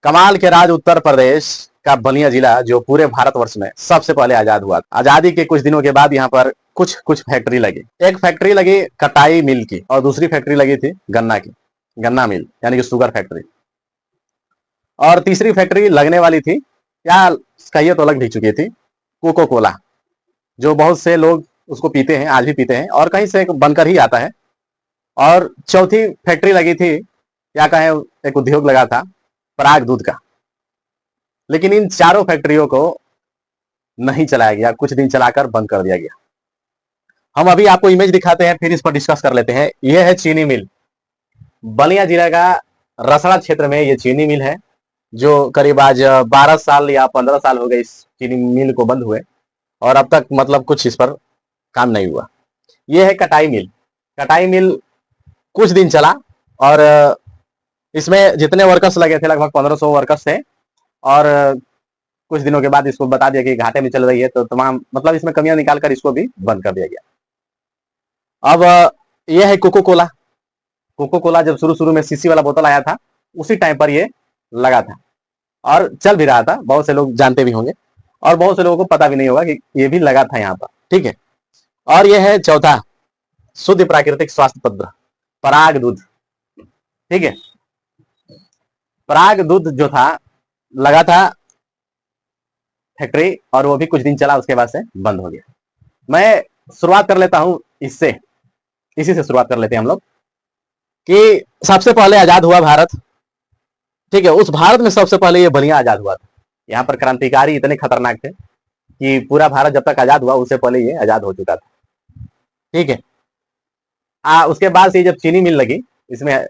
कमाल के राज उत्तर प्रदेश का बलिया जिला जो पूरे भारतवर्ष में सबसे पहले आजाद हुआ था। आजादी के कुछ दिनों के बाद यहाँ पर कुछ कुछ फैक्ट्री लगी। एक फैक्ट्री लगी कटाई मिल की और दूसरी फैक्ट्री लगी थी गन्ना की, गन्ना मिल यानी कि शुगर फैक्ट्री। और तीसरी फैक्ट्री लगने वाली थी, क्या कहिए तो लग भी चुकी थी, कोको कोला, जो बहुत से लोग उसको पीते हैं, आज भी पीते हैं और कहीं से बनकर ही आता है। और चौथी फैक्ट्री लगी थी, क्या कहें, एक उद्योग लगा था पराग दूध का। लेकिन इन चारों फैक्ट्रियों को नहीं चलाया गया, कुछ दिन चलाकर बंद कर दिया गया। हम अभी आपको इमेज दिखाते हैं, फिर इस पर डिस्कस कर लेते हैं। यह है चीनी मिल, बलिया जिला का रसड़ा क्षेत्र में ये चीनी मिल है, जो करीब आज 12 साल या 15 साल हो गए इस चीनी मिल को बंद हुए और अब तक मतलब कुछ इस पर काम नहीं हुआ। यह है कटाई मिल। कटाई मिल कुछ दिन चला और इसमें जितने वर्कर्स लगे थे लगभग 1500 वर्कर्स थे और कुछ दिनों के बाद इसको बता दिया कि घाटे में चल रही है, तो तमाम मतलब इसमें कमियां निकालकर इसको भी बंद कर दिया गया। अब यह है कोको कोला। कोको कोला जब शुरू शुरू में शीशी वाला बोतल आया था उसी टाइम पर ये लगा था और चल भी रहा था, बहुत से लोग जानते भी होंगे और बहुत से लोगों को पता भी नहीं होगा कि ये भी लगा था यहाँ पर, ठीक है। और यह है चौथा, शुद्ध प्राकृतिक स्वास्थ्य पत्र पराग दूध, ठीक है। पराग दूध जो था लगा था फैक्ट्री और वो भी कुछ दिन चला, उसके बाद से बंद हो गया। मैं शुरुआत कर लेता हूं इससे, इसी से शुरुआत कर लेते हैं हम लोग कि सबसे पहले आजाद हुआ भारत, ठीक है। उस भारत में सबसे पहले ये बलिया आजाद हुआ था। यहाँ पर क्रांतिकारी इतने खतरनाक थे कि पूरा भारत जब तक आजाद हुआ उससे पहले ये आजाद हो चुका था, ठीक है। उसके बाद से जब चीनी मिल लगी, इसमें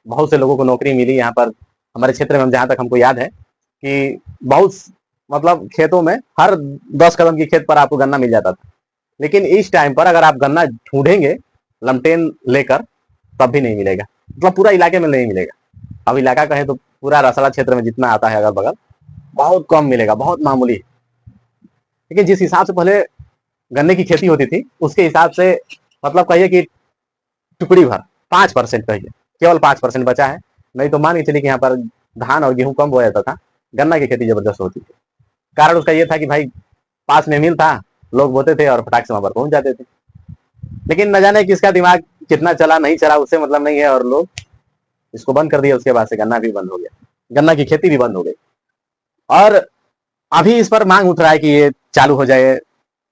बहुत से लोगों को नौकरी मिली। यहाँ पर हमारे क्षेत्र में जहां तक हमको याद है कि बहुत मतलब खेतों में हर 10 कदम की खेत पर आपको गन्ना मिल जाता था। लेकिन इस टाइम पर अगर आप गन्ना ढूंढेंगे लमटेन लेकर तब भी नहीं मिलेगा, मतलब पूरा इलाके में नहीं मिलेगा। अब इलाका कहें तो पूरा रसड़ा क्षेत्र में जितना आता है अगल बगल बहुत कम मिलेगा, बहुत मामूली। लेकिन जिस हिसाब से पहले गन्ने की खेती होती थी उसके हिसाब से मतलब कहिए कि टुकड़ी भर 5% कहिए, केवल 5% बचा है। नहीं तो मान के चलिए कि यहाँ पर धान और गेहूं कम बोया जाता था, गन्ना की खेती जबरदस्त होती थी। कारण उसका यह था कि भाई पास में मिल था, लोग बोते थे और फटाक से वहां पर पहुंच जाते थे। लेकिन न जाने किसका दिमाग कितना चला नहीं चला उससे मतलब नहीं है, और लोग इसको बंद कर दिया। उसके बाद से गन्ना भी बंद हो गया, गन्ना की खेती भी बंद हो गई। और अभी इस पर मांग उठ रहा है कि ये चालू हो जाए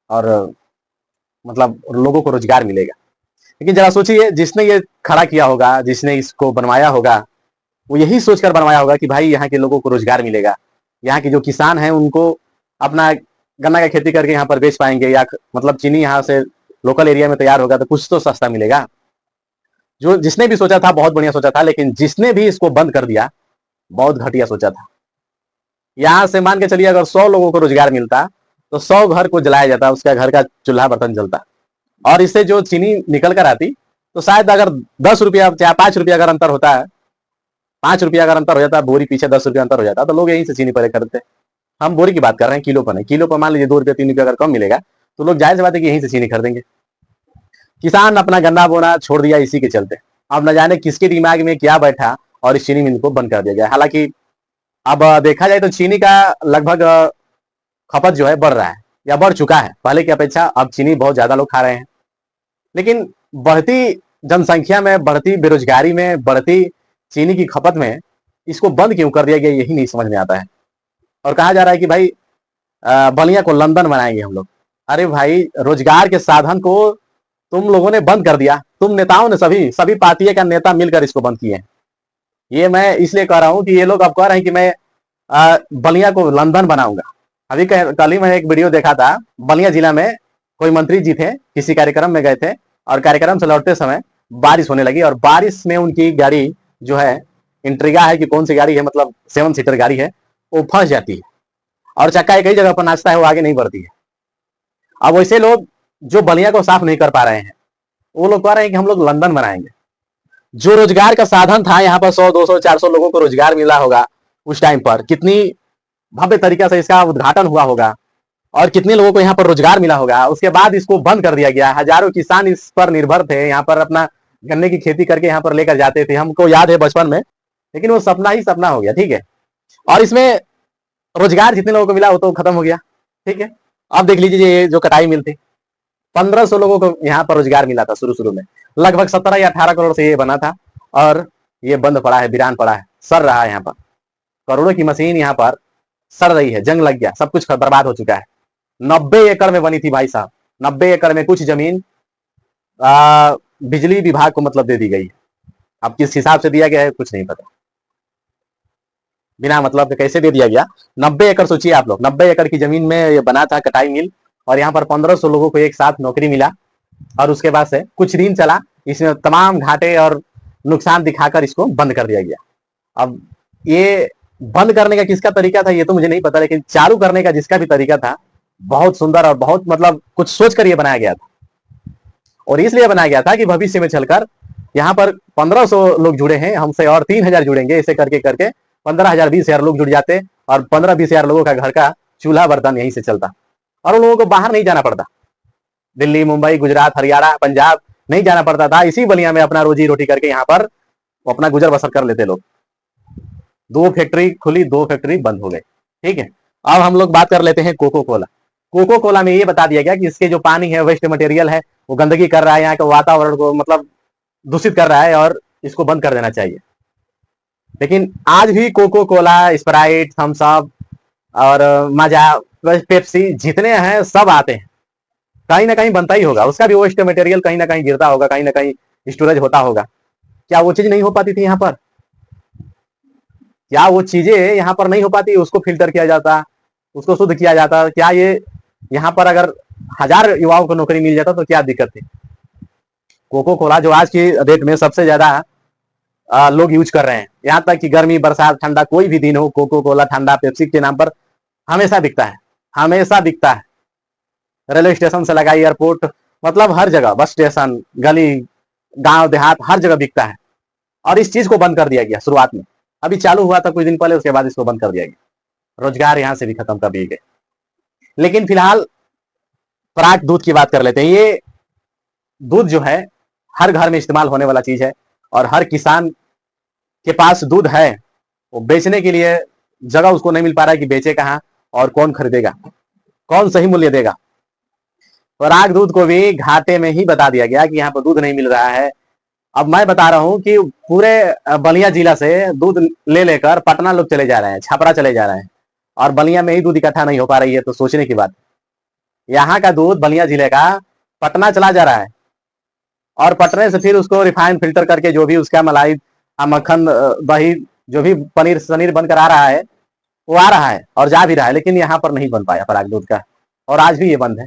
और मतलब लोगों को रोजगार मिलेगा। लेकिन जरा सोचिए, जिसने ये खड़ा किया होगा, जिसने इसको बनवाया होगा, वो यही सोचकर बनवाया होगा कि भाई यहाँ के लोगों को रोजगार मिलेगा, यहाँ के जो किसान हैं उनको अपना गन्ना का खेती करके यहाँ पर बेच पाएंगे, या मतलब चीनी यहाँ से लोकल एरिया में तैयार होगा तो कुछ तो सस्ता मिलेगा। जो जिसने भी सोचा था बहुत बढ़िया सोचा था, लेकिन जिसने भी इसको बंद कर दिया बहुत घटिया सोचा था। यहां से मान के चलिए अगर 100 लोगों को रोजगार मिलता तो 100 घर को जलाया जाता, उसका घर का चूल्हा बर्तन जलता। और इससे जो चीनी निकल कर आती तो शायद अगर 10 रुपया या 5 रुपया अगर अंतर होता है, 5 रुपया अगर अंतर हो जाता, बोरी पीछे 10 रुपया अंतर हो जाता, तो लोग यहीं से चीनी पहले खरीदते। हम बोरी की बात कर रहे हैं, किलो पर नहीं। किलो पर मान लीजिए 2 रुपया 3 रुपया अगर कम मिलेगा तो लोग जाहिर सी बात है कि यहीं से चीनी खरीदेंगे। किसान अपना गन्ना बोना छोड़ दिया इसी के चलते। अब न जाने किसके दिमाग में क्या बैठा और इस चीनी मिल को बंद कर दिया गया। हालांकि अब देखा जाए तो चीनी का लगभग खपत जो है बढ़ रहा है या बढ़ चुका है पहले की अपेक्षा। अब चीनी बहुत ज्यादा लोग खा रहे हैं, लेकिन बढ़ती जनसंख्या में, बढ़ती बेरोजगारी में, बढ़ती चीनी की खपत में इसको बंद क्यों कर दिया गया यही नहीं समझ में आता है। और कहा जा रहा है कि भाई बलिया को लंदन बनाएंगे हम लोग। अरे भाई, रोजगार के साधन को तुम लोगों ने बंद कर दिया, तुम नेताओं ने, सभी सभी पार्टी का नेता मिलकर इसको बंद किए। ये मैं इसलिए कह रहा हूं कि ये लोग अब कह रहे हैं कि मैं बलिया को लंदन बनाऊंगा। अभी कल ही मैं एक वीडियो देखा था, बलिया जिला में कोई मंत्री जी थे, किसी कार्यक्रम में गए थे और कार्यक्रम से लौटते समय बारिश होने लगी और बारिश में उनकी गाड़ी जो है, इंट्रिगा है कि कौन सी गाड़ी है, मतलब 7 सीटर गाड़ी है, वो फंस जाती है और चक्का एक ही जगह पर नाचता है, वो आगे नहीं बढ़ती है। अब वैसे लोग जो बलिया को साफ नहीं कर पा रहे हैं वो लोग कह रहे हैं कि हम लोग लंदन बनाएंगे। जो रोजगार का साधन था यहाँ पर 100 200 400 लोगों को रोजगार मिला होगा उस टाइम पर, कितनी भव्य तरीका से इसका उद्घाटन हुआ होगा और कितने लोगों को यहाँ पर रोजगार मिला होगा। उसके बाद इसको बंद कर दिया गया। हजारों किसान इस पर निर्भर थे, यहाँ पर अपना गन्ने की खेती करके यहाँ पर लेकर जाते थे, हमको याद है बचपन में। लेकिन वो सपना ही सपना हो गया, ठीक है। और इसमें रोजगार जितने लोगों को मिला वो तो खत्म हो गया। ठीक है, अब देख लीजिए ये जो कटाई मिल थी, 1500 लोगों को यहाँ पर रोजगार मिला था शुरू शुरू में। लगभग 17 या 18 करोड़ से ये बना था, और ये बंद पड़ा है, वीरान पड़ा है, सड़ रहा है। यहाँ पर करोड़ों की मशीन यहाँ पर सड़ रही है, जंग लग गया, सब कुछ बर्बाद हो चुका है। 90 एकड़ में बनी थी भाई साहब, 90 एकड़ में कुछ जमीन बिजली विभाग को मतलब दे दी गई है। अब किस हिसाब से दिया गया है कुछ नहीं पता, बिना मतलब कैसे दे दिया गया। 90 एकड़ सोचिए आप लोग, 90 एकड़ की जमीन में ये बना था कटाई मिल, और यहाँ पर 1500 लोगों को एक साथ नौकरी मिला, और उसके बाद से कुछ दिन चला, इसमें तमाम घाटे और नुकसान दिखाकर इसको बंद कर दिया गया। अब ये बंद करने का किसका तरीका था ये तो मुझे नहीं पता, लेकिन चालू करने का जिसका भी तरीका था, बहुत सुंदर और बहुत मतलब कुछ सोच कर ये बनाया गया था। और इसलिए बनाया गया था कि भविष्य में चलकर यहाँ पर 1500 लोग जुड़े हैं हमसे, और 3000 जुड़ेंगे, ऐसे करके करके 15,000 20,000 लोग जुड़ जाते, और 15-20,000 लोगों का घर का चूल्हा बर्तन यहीं से चलता, और उन लोगों को बाहर नहीं जाना पड़ता, दिल्ली, मुंबई, गुजरात, हरियाणा, पंजाब नहीं जाना पड़ता था। इसी बलिया में अपना रोजी रोटी करके यहाँ पर अपना गुजर बसर कर लेते लोग। 2 फैक्ट्री खुली, 2 फैक्ट्री बंद हो गई। ठीक है, अब हम लोग बात कर लेते हैं कोको कोला। कोको कोला में ये बता दिया गया कि इसके जो पानी है, वेस्ट मटेरियल है, वो गंदगी कर रहा है, यहाँ के वातावरण को मतलब दूषित कर रहा है, और इसको बंद कर देना चाहिए। लेकिन आज भी Coca Cola, Sprite, Thums Up और माजा, पेप्सी जितने हैं सब आते हैं, कहीं ना कहीं बनता ही होगा, उसका भी वेस्ट मटेरियल कहीं ना कहीं गिरता होगा, कहीं ना कहीं स्टोरेज होता होगा। क्या वो चीज नहीं हो पाती थी यहाँ पर? क्या वो चीजें यहाँ पर नहीं हो पाती? उसको फिल्टर किया जाता, उसको शुद्ध किया जाता। क्या ये यहाँ पर अगर 1000 युवाओं को नौकरी मिल जाता तो क्या दिक्कत थी? कोको कोला जो आज की डेट में सबसे ज्यादा लोग यूज कर रहे हैं, यहाँ तक कि गर्मी, बरसात, ठंडा, कोई भी दिन हो, कोको कोला, ठंडा, पेप्सी के नाम पर हमेशा बिकता है, हमेशा बिकता है। रेलवे स्टेशन से लगा एयरपोर्ट, मतलब हर जगह, बस स्टेशन, गली, गांव देहात, हर जगह बिकता है। और इस चीज को बंद कर दिया गया शुरुआत में, अभी चालू हुआ था कुछ दिन पहले, उसके बाद इसको बंद कर दिया गया, रोजगार यहाँ से भी खत्म कर दिए गए। लेकिन फिलहाल पराग दूध की बात कर लेते हैं। ये दूध जो है हर घर में इस्तेमाल होने वाला चीज है, और हर किसान के पास दूध है, वो बेचने के लिए जगह उसको नहीं मिल पा रहा है कि बेचे कहाँ, और कौन खरीदेगा, कौन सही मूल्य देगा। पराग दूध को भी घाटे में ही बता दिया गया कि यहाँ पर दूध नहीं मिल रहा है। अब मैं बता रहा हूँ कि पूरे बलिया जिला से दूध ले लेकर पटना लोग चले जा रहे हैं, छपरा चले जा रहे हैं, और बलिया में ही दूध इकट्ठा नहीं हो पा रही है, तो सोचने की बात। यहाँ का दूध बलिया जिले का पटना चला जा रहा है, और पटने से फिर उसको रिफाइन फिल्टर करके जो भी उसका मलाई, मक्खन, दही, जो भी पनीर सनीर बनकर आ रहा है, वो आ रहा है और जा भी रहा है। लेकिन यहाँ पर नहीं बन पाया पराग दूध का, और आज भी ये बंद है।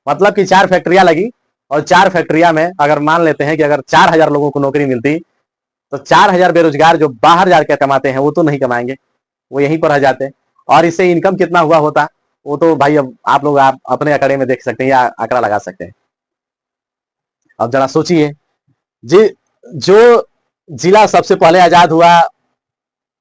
मतलब कि 4 फैक्ट्रियां लगी, और 4 फैक्ट्रिया में अगर मान लेते हैं कि अगर 4000 लोगों को नौकरी मिलती, तो 4000 बेरोजगार जो बाहर जाकर कमाते हैं वो तो नहीं कमाएंगे, वो यहीं पर रह जाते। और इससे इनकम कितना हुआ होता वो तो भाई अब आप लोग आप अपने आंकड़े में देख सकते हैं, या आंकड़ा लगा सकते हैं। अब जरा सोचिए, जी, जो जिला सबसे पहले आजाद हुआ,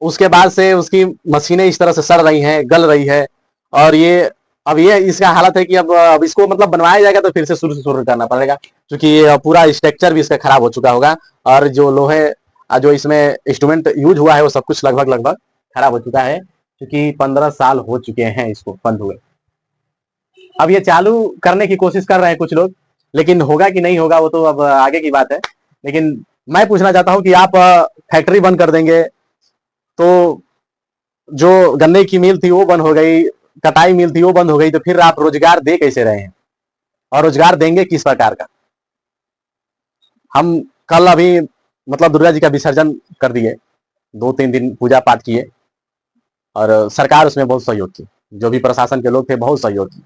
उसके बाद से उसकी मशीनें इस तरह से सड़ रही हैं, गल रही है, और ये अब ये इसका हालत है कि अब इसको मतलब बनवाया जाएगा तो फिर से शुरू करना पड़ेगा, क्योंकि पूरा स्ट्रक्चर भी इसका खराब हो चुका होगा, और जो लोहे जो इसमें इंस्ट्रूमेंट यूज हुआ है वो सब कुछ लगभग लगभग खराब हो चुका है, क्योंकि 15 साल हो चुके हैं इसको बंद हुए। अब ये चालू करने की कोशिश कर रहे हैं कुछ लोग, लेकिन होगा कि नहीं होगा वो तो अब आगे की बात है। लेकिन मैं पूछना चाहता हूं कि आप फैक्ट्री बंद कर देंगे तो जो गन्ने की मिल थी वो बंद हो गई, कटाई मिल थी वो बंद हो गई, तो फिर आप रोजगार दे कैसे रहे हैं, और रोजगार देंगे किस प्रकार का? हम कल अभी मतलब दुर्गा जी का विसर्जन कर दिए, 2-3 दिन पूजा पाठ किए, और सरकार उसमें बहुत सहयोग की, जो भी प्रशासन के लोग थे बहुत सहयोग की।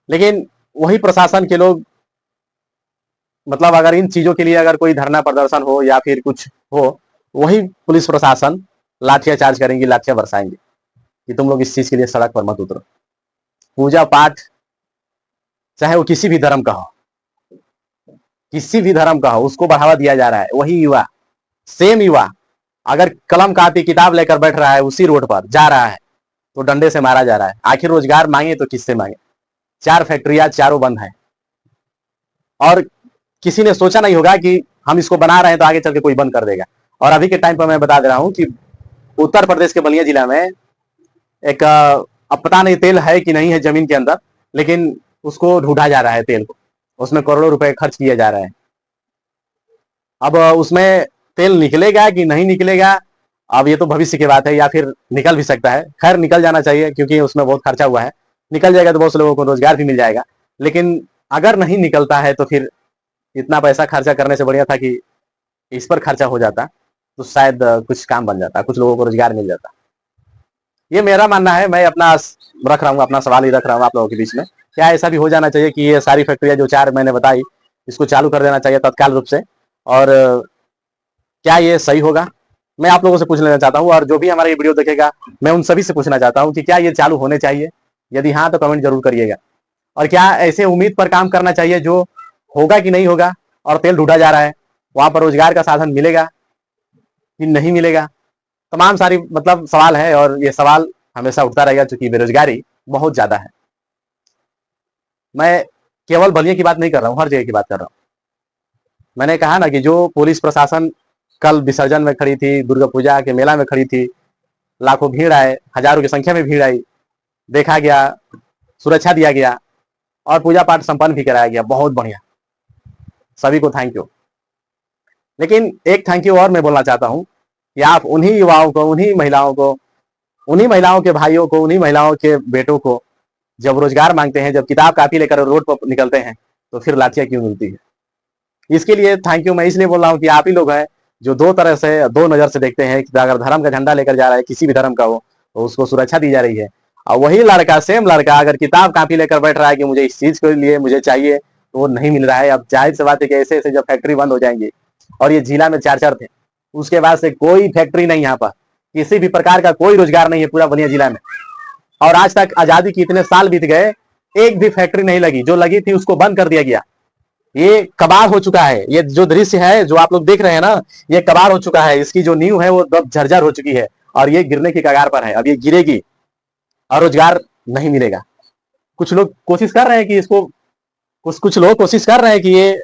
लेकिन वही प्रशासन के लोग मतलब अगर इन चीजों के लिए अगर कोई धरना प्रदर्शन हो या फिर कुछ हो, वही पुलिस प्रशासन लाठियां चार्ज करेंगे, लाठियां बरसाएंगे कि तुम लोग इस चीज के लिए सड़क पर मत उतरो। पूजा पाठ चाहे वो किसी भी धर्म का हो, किसी भी धर्म का हो, उसको बढ़ावा दिया जा रहा है। वही युवा, सेम युवा अगर कलम कापी किताब लेकर बैठ रहा है, उसी रोड पर जा रहा है, तो डंडे से मारा जा रहा है। आखिर रोजगार मांगे तो किससे मांगे? 4 फैक्ट्रियां चारों बंद है, और किसी ने सोचा नहीं होगा कि हम इसको बना रहे हैं तो आगे चल के कोई बंद कर देगा। और अभी के टाइम पर मैं बता दे रहा हूं कि उत्तर प्रदेश के बलिया जिला में एक अब पता नहीं तेल है कि नहीं है जमीन के अंदर, लेकिन उसको ढूंढा जा रहा है तेल को, उसमें करोड़ों रुपए खर्च किया जा रहा है। अब उसमें तेल निकलेगा कि नहीं निकलेगा, अब ये तो भविष्य की बात है, या फिर निकल भी सकता है। खैर निकल जाना चाहिए क्योंकि उसमें बहुत खर्चा हुआ है। निकल जाएगा तो बहुत से लोगों को रोजगार भी मिल जाएगा। लेकिन अगर नहीं निकलता है तो फिर इतना पैसा खर्चा करने से बढ़िया था कि इस पर खर्चा हो जाता, तो शायद कुछ काम बन जाता, कुछ लोगों को रोजगार मिल जाता। ये मेरा मानना है, मैं अपना रख रहा हूँ, अपना सवाल ही रख रहा हूँ आप लोगों के बीच में। क्या ऐसा भी हो जाना चाहिए कि ये सारी फैक्ट्रियां जो 4 मैंने बताई, इसको चालू कर देना चाहिए तत्काल रूप से? और क्या ये सही होगा? मैं आप लोगों से पूछ लेना चाहता हूँ, और जो भी हमारा ये वीडियो देखेगा, मैं उन सभी से पूछना चाहता हूँ कि क्या ये चालू होने चाहिए? यदि हाँ तो कमेंट जरूर करिएगा। और क्या ऐसे उम्मीद पर काम करना चाहिए जो होगा कि नहीं होगा, और तेल ढूंढा जा रहा है, वहां पर रोजगार का साधन मिलेगा कि नहीं मिलेगा? तमाम सारी मतलब सवाल है, और ये सवाल हमेशा उठता रहेगा क्योंकि बेरोजगारी बहुत ज्यादा है। मैं केवल बलिया की बात नहीं कर रहा हूँ, हर जगह की बात कर रहा हूँ। मैंने कहा ना कि जो पुलिस प्रशासन कल विसर्जन में खड़ी थी, दुर्गा पूजा के मेला में खड़ी थी, लाखों भीड़ आए, हजारों की संख्या में भीड़ आई, देखा गया, सुरक्षा दिया गया और पूजा पाठ संपन्न भी कराया गया, बहुत बढ़िया, सभी को थैंक यू। लेकिन एक थैंक यू और मैं बोलना चाहता हूं कि आप उन्हीं युवाओं को, उन्हीं महिलाओं को, उन्हीं महिलाओं के भाइयों को, उन्हीं महिलाओं के बेटों को जब रोजगार मांगते हैं, जब किताब कापी लेकर रोड पर निकलते हैं, तो फिर लाठियां क्यों मिलती है? इसके लिए थैंक यू मैं इसलिए बोल रहा हूँ कि आप ही लोग हैं जो दो तरह से, दो नजर से देखते हैं कि अगर धर्म का झंडा लेकर जा रहा है, किसी भी धर्म का हो, तो उसको सुरक्षा दी जा रही है। और वही लड़का, सेम लड़का अगर किताब कापी लेकर बैठ रहा है कि मुझे इस चीज के लिए मुझे चाहिए, तो वो नहीं मिल रहा है। अब जाहिर सी बात है कि ऐसे ऐसे जब फैक्ट्री बंद हो जाएंगी, और ये जिला में 4 थे, उसके बाद से कोई फैक्ट्री नहीं, यहाँ पर किसी भी प्रकार का कोई रोजगार नहीं है पूरा बलिया जिला में। और आज तक आजादी के इतने साल बीत गए, एक भी फैक्ट्री नहीं लगी, जो लगी थी उसको बंद कर दिया गया। ये कबाड़ हो चुका है। ये जो दृश्य है जो आप लोग देख रहे हैं ना, ये कबाड़ हो चुका है। इसकी जो नींव है वो दब जर्जर हो चुकी है, और ये गिरने की कगार पर है। अब ये गिरेगी और रोजगार नहीं मिलेगा। कुछ लोग कोशिश कर रहे हैं कि इसको, कुछ लोग कोशिश कर रहे हैं कि ये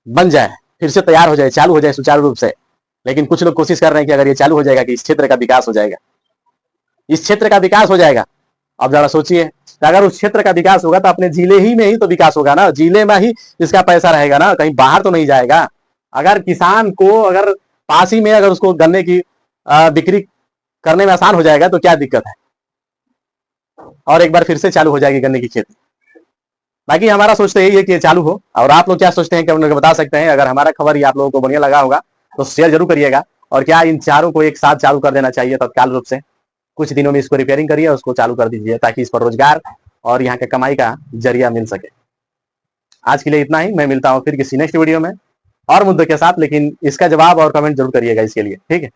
बन जाए, फिर से तैयार हो जाए, चालू हो जाए सुचारू रूप से। लेकिन कुछ लोग कोशिश कर रहे हैं कि अगर ये चालू हो जाएगा कि इस क्षेत्र का विकास हो जाएगा, इस क्षेत्र का विकास हो जाएगा। अब जरा सोचिए, अगर उस क्षेत्र का विकास होगा तो अपने जिले ही में ही तो विकास होगा ना, जिले में ही इसका पैसा रहेगा ना, कहीं बाहर तो नहीं जाएगा। अगर किसान को, अगर पास ही में अगर उसको गन्ने की बिक्री करने में आसान हो जाएगा तो क्या दिक्कत है, और एक बार फिर से चालू हो जाएगी गन्ने की खेती। बाकी हमारा सोचते यही है कि ये चालू हो, और आप लोग क्या सोचते हैं कमेंट में बता सकते हैं। अगर हमारा खबर ये आप लोगों को बढ़िया लगा होगा तो शेयर जरूर करिएगा। और क्या इन चारों को एक साथ चालू कर देना चाहिए तत्काल रूप से? कुछ दिनों में इसको रिपेयरिंग करिए, उसको चालू कर दीजिए, ताकि इस पर रोजगार और यहाँ के कमाई का जरिया मिल सके। आज के लिए इतना ही, मैं मिलता हूँ फिर किसी नेक्स्ट वीडियो में और मुद्दों के साथ। लेकिन इसका जवाब और कमेंट जरूर करिएगा इसके लिए, ठीक है।